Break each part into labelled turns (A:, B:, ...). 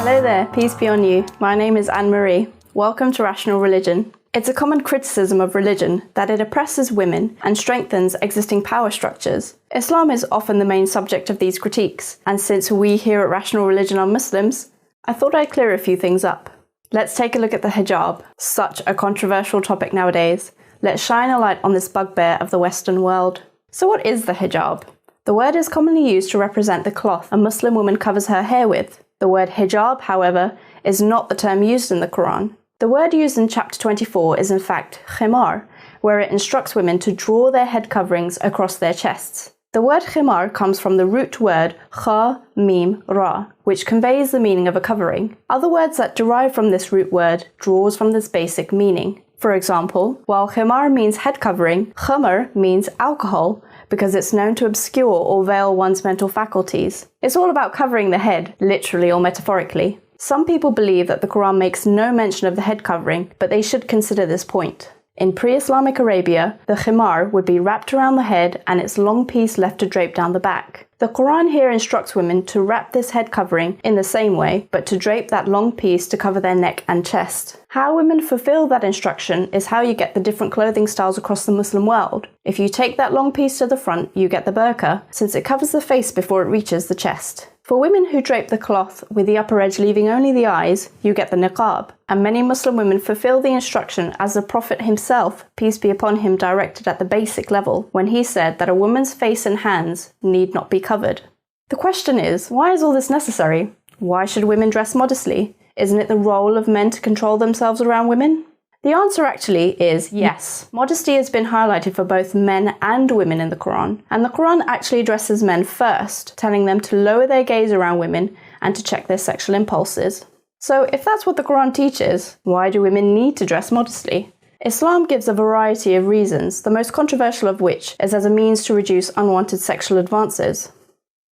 A: Hello there, peace be on you. My name is Anne-Marie. Welcome to Rational Religion. It's a common criticism of religion that it oppresses women and strengthens existing power structures. Islam is often the main subject of these critiques, and since we here at Rational Religion are Muslims, I thought I'd clear a few things up. Let's take a look at the hijab, such a controversial topic nowadays. Let's shine a light on this bugbear of the Western world. So what is the hijab? The word is commonly used to represent the cloth a Muslim woman covers her hair with. The word hijab, however, is not the term used in the Quran. The word used in chapter 24 is in fact khimar, where it instructs women to draw their head coverings across their chests. The word khimar comes from the root word kha, mim, ra, which conveys the meaning of a covering. Other words that derive from this root word draws from this basic meaning. For example, while khimar means head covering, khamr means alcohol because it's known to obscure or veil one's mental faculties. It's all about covering the head, literally or metaphorically. Some people believe that the Quran makes no mention of the head covering, but they should consider this point. In pre-Islamic Arabia, the khimar would be wrapped around the head and its long piece left to drape down the back. The Quran here instructs women to wrap this head covering in the same way, but to drape that long piece to cover their neck and chest. How women fulfill that instruction is how you get the different clothing styles across the Muslim world. If you take that long piece to the front, you get the burqa, since it covers the face before it reaches the chest. For women who drape the cloth with the upper edge leaving only the eyes, you get the niqab. And many Muslim women fulfill the instruction as the Prophet himself, peace be upon him, directed at the basic level, when he said that a woman's face and hands need not be covered. The question is, why is all this necessary? Why should women dress modestly? Isn't it the role of men to control themselves around women? The answer actually is yes. Modesty has been highlighted for both men and women in the Quran, and the Quran actually addresses men first, telling them to lower their gaze around women and to check their sexual impulses. So if that's what the Quran teaches, why do women need to dress modestly? Islam gives a variety of reasons, the most controversial of which is as a means to reduce unwanted sexual advances.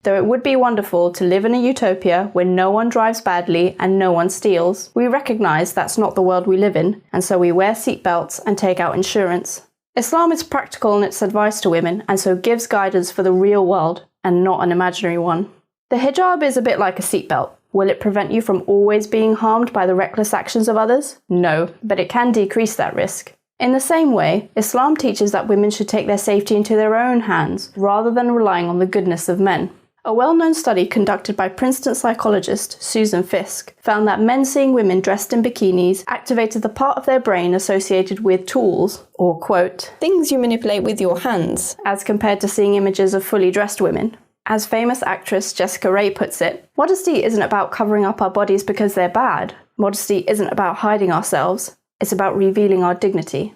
A: Though it would be wonderful to live in a utopia where no one drives badly and no one steals, we recognise that's not the world we live in, and so we wear seatbelts and take out insurance. Islam is practical in its advice to women, and so gives guidance for the real world, and not an imaginary one. The hijab is a bit like a seatbelt. Will it prevent you from always being harmed by the reckless actions of others? No, but it can decrease that risk. In the same way, Islam teaches that women should take their safety into their own hands, rather than relying on the goodness of men. A well-known study conducted by Princeton psychologist Susan Fiske found that men seeing women dressed in bikinis activated the part of their brain associated with tools, or quote, things you manipulate with your hands, as compared to seeing images of fully dressed women. As famous actress Jessica Rae puts it, modesty isn't about covering up our bodies because they're bad. Modesty isn't about hiding ourselves. It's about revealing our dignity.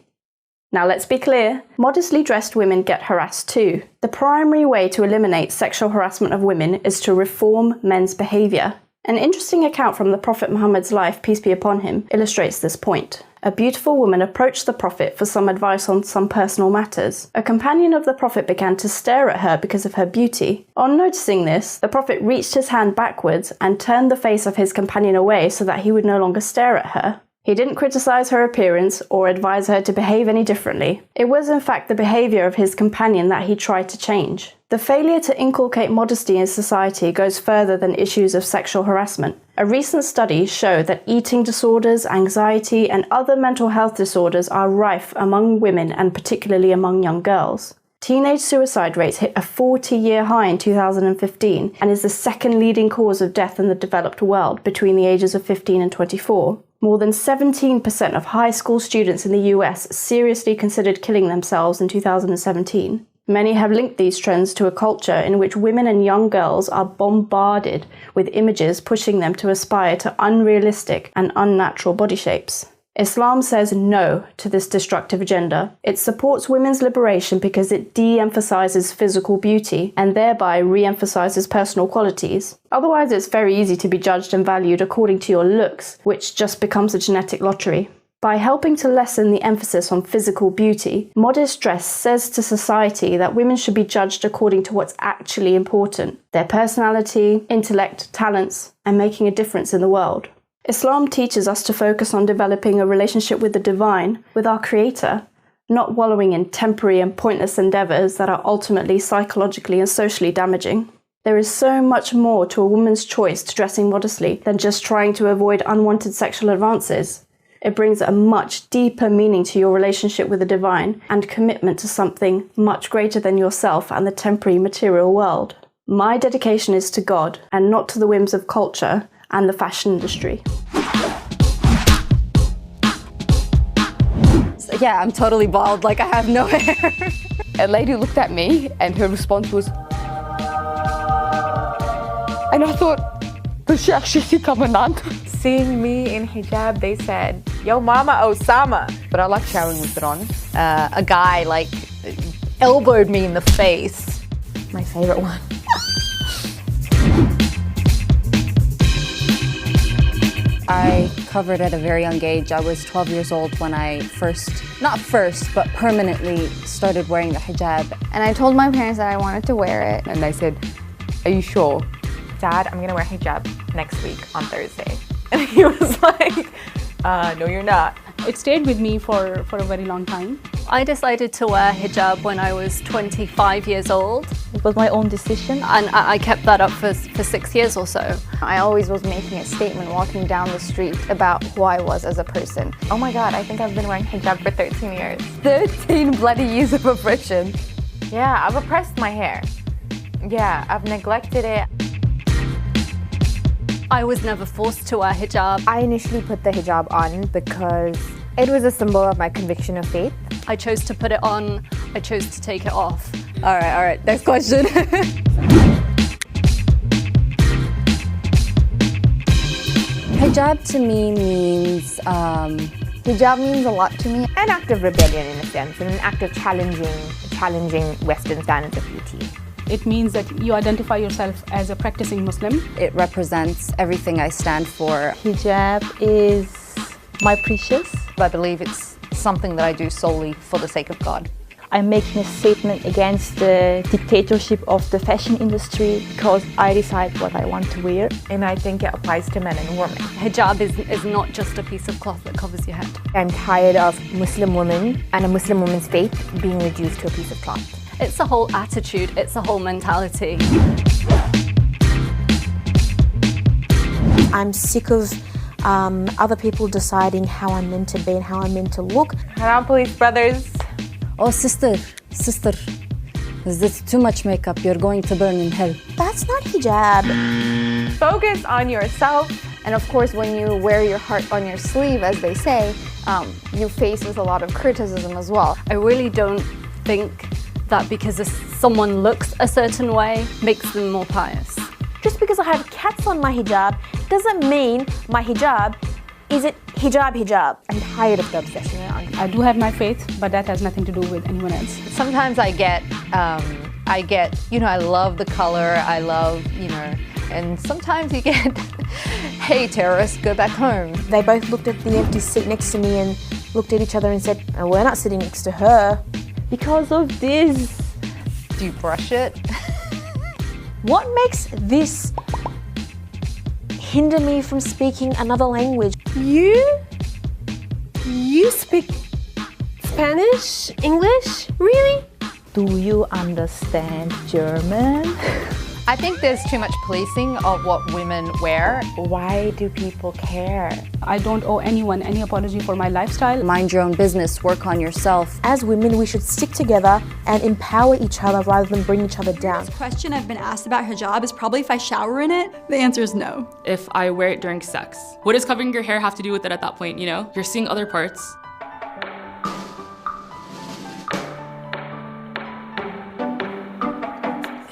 A: Now let's be clear, modestly dressed women get harassed too. The primary way to eliminate sexual harassment of women is to reform men's behaviour. An interesting account from the Prophet Muhammad's life, peace be upon him, illustrates this point. A beautiful woman approached the Prophet for some advice on some personal matters. A companion of the Prophet began to stare at her because of her beauty. On noticing this, the Prophet reached his hand backwards and turned the face of his companion away so that he would no longer stare at her. He didn't criticize her appearance or advise her to behave any differently. It was in fact the behavior of his companion that he tried to change. The failure to inculcate modesty in society goes further than issues of sexual harassment. A recent study showed that eating disorders, anxiety, and other mental health disorders are rife among women and particularly among young girls. Teenage suicide rates hit a 40-year high in 2015 and is the second leading cause of death in the developed world between the ages of 15 and 24. More than 17% of high school students in the US seriously considered killing themselves in 2017. Many have linked these trends to a culture in which women and young girls are bombarded with images pushing them to aspire to unrealistic and unnatural body shapes. Islam says no to this destructive agenda. It supports women's liberation because it de-emphasizes physical beauty and thereby re-emphasizes personal qualities. Otherwise, it's very easy to be judged and valued according to your looks, which just becomes a genetic lottery. By helping to lessen the emphasis on physical beauty, modest dress says to society that women should be judged according to what's actually important: their personality, intellect, talents, and making a difference in the world. Islam teaches us to focus on developing a relationship with the divine, with our Creator, not wallowing in temporary and pointless endeavours that are ultimately psychologically and socially damaging. There is so much more to a woman's choice to dressing modestly than just trying to avoid unwanted sexual advances. It brings a much deeper meaning to your relationship with the divine and commitment to something much greater than yourself and the temporary material world. My dedication is to God and not to the whims of culture and the fashion industry.
B: So, yeah, I'm totally bald, like I have no hair. A lady looked at me and her response was, and I thought, does she actually think I'm a nun?
C: Seeing me in hijab, they said, yo mama Osama.
B: But I like showering with it on. A guy like elbowed me in the face.
C: My favorite one.
B: I covered at a very young age. I was 12 years old when I but permanently started wearing the hijab.
D: And I told my parents that I wanted to wear it.
B: And they said, are you sure?
C: Dad, I'm gonna wear hijab next week on Thursday. And he was like, no you're not.
E: It stayed with me for a very long time.
F: I decided to wear hijab when I was 25 years old.
G: It was my own decision.
F: And I kept that up for 6 years or so.
D: I always was making a statement walking down the street about who I was as a person.
C: Oh my God, I think I've been wearing hijab for 13 years.
B: 13 bloody years of oppression.
C: Yeah, I've oppressed my hair. Yeah, I've neglected it.
F: I was never forced to wear hijab.
D: I initially put the hijab on because it was a symbol of my conviction of faith.
F: I chose to put it on, I chose to take it off.
B: All right, next question. Hijab to me means,
D: Hijab means a lot to me.
C: An act of rebellion in a sense, and an act of challenging Western standards of beauty.
E: It means that you identify yourself as a practicing Muslim.
B: it represents everything I stand for.
G: Hijab is my precious.
B: I believe it's something that I do solely for the sake of God.
G: I'm making a statement against the dictatorship of the fashion industry because I decide what I want to wear.
C: And I think it applies to men and women.
F: Hijab is not just a piece of cloth that covers your head.
D: I'm tired of Muslim women and a Muslim woman's faith being reduced to a piece of cloth.
F: It's a whole attitude, it's a whole mentality.
H: I'm sick of other people deciding how I'm meant to be and how I'm meant to look.
C: Haram police brothers.
B: Oh, sister, this too much makeup, you're going to burn in hell.
H: That's not hijab.
C: Focus on yourself.
D: And of course, when you wear your heart on your sleeve, as they say, you face with a lot of criticism as well.
F: I really don't think that because someone looks a certain way makes them more pious.
H: Just because I have cats on my hijab doesn't mean my hijab isn't hijab.
D: I'm tired of the obsession around.
E: I do have my faith, but that has nothing to do with anyone else.
B: Sometimes I get, I love the color, I love, and sometimes you get, hey terrorists, go back home.
H: They both looked at the empty seat next to me and looked at each other and said, oh, we're not sitting next to her.
G: Because of this.
B: Do you brush it?
H: What makes this hinder me from speaking another language?
I: You speak Spanish? English? Really?
G: Do you understand German?
B: I think there's too much policing of what women wear.
C: Why do people care?
E: I don't owe anyone any apology for my lifestyle.
B: Mind your own business, work on yourself.
H: As women, we should stick together and empower each other rather than bring each other down.
J: The question I've been asked about hijab is probably if I shower in it. The answer is no.
K: If I wear it during sex. What does covering your hair have to do with it at that point, You're seeing other parts.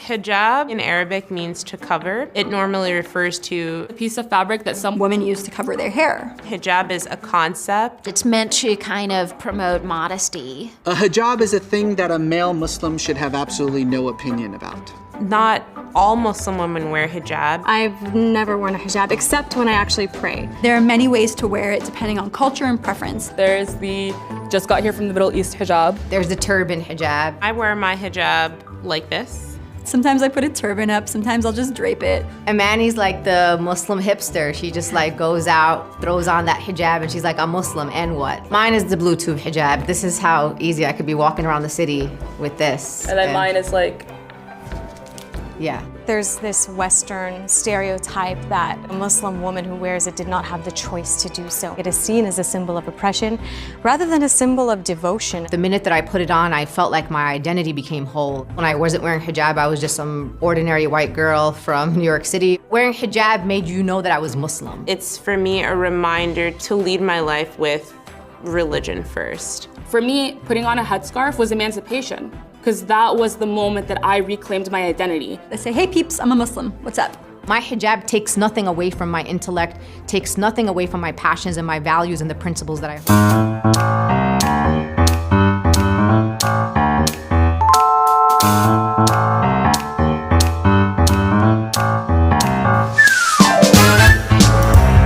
L: Hijab in Arabic means to cover. It normally refers to
K: a piece of fabric that some
J: women use to cover their hair.
L: Hijab is a concept.
M: It's meant to kind of promote modesty.
N: A hijab is a thing that a male Muslim should have absolutely no opinion about.
L: Not all Muslim women wear hijab.
O: I've never worn a hijab except when I actually pray.
J: There are many ways to wear it depending on culture and preference.
K: There's the just got here from the Middle East hijab.
B: There's the turban hijab.
L: I wear my hijab like this.
J: Sometimes I put a turban up, sometimes I'll just drape it.
B: Amani's like the Muslim hipster. She just goes out, throws on that hijab, and she's like, I'm Muslim, and what? Mine is the Bluetooth hijab. This is how easy I could be walking around the city with this.
K: And then mine is like...
B: Yeah.
O: There's this Western stereotype that a Muslim woman who wears it did not have the choice to do so. It is seen as a symbol of oppression rather than a symbol of devotion.
P: The minute that I put it on, I felt like my identity became whole. When I wasn't wearing hijab, I was just some ordinary white girl from New York City. Wearing hijab made you know that I was Muslim.
L: It's for me a reminder to lead my life with religion first.
K: For me, putting on a headscarf was emancipation, because that was the moment that I reclaimed my identity.
J: They say, hey peeps, I'm a Muslim, what's up?
P: My hijab takes nothing away from my intellect, takes nothing away from my passions and my values and the principles that I hold.